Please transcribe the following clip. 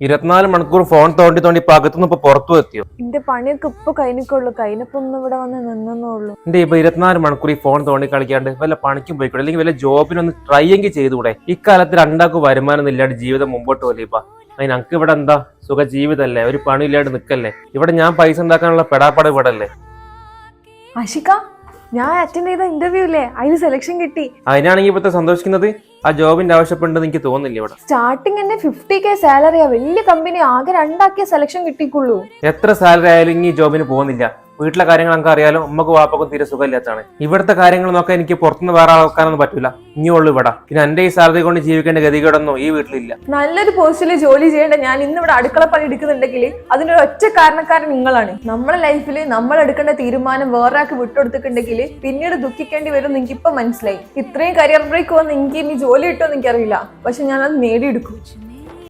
24 മണിക്കൂർ ഫോൺ തോണ്ടി തോണ്ടി ഇപ്പൊ അകത്തുനിന്ന് ഇപ്പൊ പുറത്തു എത്തിയോ? എന്റെ പണിയൊക്കെ ഇപ്പൊ കഴിഞ്ഞിക്കുള്ളൂ. കഴിഞ്ഞപ്പോ ഒന്ന് ഇവിടെ വന്ന് നിന്നുള്ളൂ. എന്റെ ഇപ്പൊ 24 മണിക്കൂർ ഈ ഫോൺ തോണ്ടി കളിക്കാണ്ട് വല്ല പണിക്കും പോയിക്കൂടെ, അല്ലെങ്കിൽ വല്ല ജോബിനൊന്ന് ട്രൈ എങ്കിൽ ചെയ്തുകൂടെ? ഇക്കാലത്ത് രണ്ടാക്കും വരുമാനം ഇല്ലാണ്ട് ജീവിതം മുമ്പോട്ട് പോലെ ഇപ്പൊ അതിന് ഞങ്ങൾക്ക് ഇവിടെ എന്താ സുഖ ജീവിതമല്ലേ, ഒരു പണി ഇല്ലാണ്ട് നിക്കല്ലേ. ഇവിടെ ഞാൻ പൈസ ഉണ്ടാക്കാനുള്ള പെടാപ്പാട് ഇവിടെ അല്ലേ. ആഷിക, ഞാൻ അറ്റൻഡ് ചെയ്ത ഇന്റർവ്യൂ ഇല്ലേ, അതിന് സെലക്ഷൻ കിട്ടി. അതിനാണെങ്കിൽ ഇപ്പത്തെ സന്തോഷിക്കുന്നത്. ആ ജോബിന്റെ ആവശ്യപ്പെടുന്നത് എനിക്ക് തോന്നുന്നില്ല ഇവിടെ. സ്റ്റാർട്ടിങ് തന്നെ 50K സാലറിയാ. വലിയ കമ്പനി, ആകെ 2 സെലക്ഷൻ കിട്ടിക്കുള്ളൂ. എത്ര സാലറി ആയാലും ഈ ജോബിന് പോകുന്നില്ല. വീട്ടിലെ കാര്യങ്ങൾ നമുക്ക് അറിയാലോ, ഉമ്മക്ക് വാപ്പക്കും തീരെ സുഖമില്ലാത്താണ്. ഇവിടുത്തെ കാര്യങ്ങൾ നോക്കാൻ എനിക്ക് പുറത്തുനിന്ന് വേറെ ആൾക്കാരൊന്നും പറ്റൂല. ഇനിയുള്ളൂ ഇവിടെ. പിന്നെ എന്റെ ഈ സാലറി കൊണ്ട് ജീവിക്കേണ്ട ഗതികേടൊന്നും ഈ വീട്ടിലില്ല. നല്ലൊരു പോസ്റ്റില് ജോലി ചെയ്യേണ്ട ഞാൻ ഇന്ന് ഇവിടെ അടുക്കള പണി എടുക്കുന്നുണ്ടെങ്കിൽ അതിനൊരു ഒറ്റ കാരണക്കാരൻ നിങ്ങളാണ്. നമ്മളെ ലൈഫിൽ നമ്മൾ എടുക്കേണ്ട തീരുമാനം വേറൊരാൾക്ക് വിട്ടുകൊടുത്തിട്ടുണ്ടെങ്കിൽ പിന്നീട് ദുഃഖിക്കേണ്ടി വരും. നിങ്ങൾക്ക് ഇപ്പൊ മനസ്സിലായി. ഇത്രയും കരിയർ ബ്രേക്ക് വന്ന് എനിക്ക് ഇനി ജോലി കിട്ടുമെന്ന് എനിക്കറിയില്ല, പക്ഷെ ഞാനത് നേടിയെടുക്കും.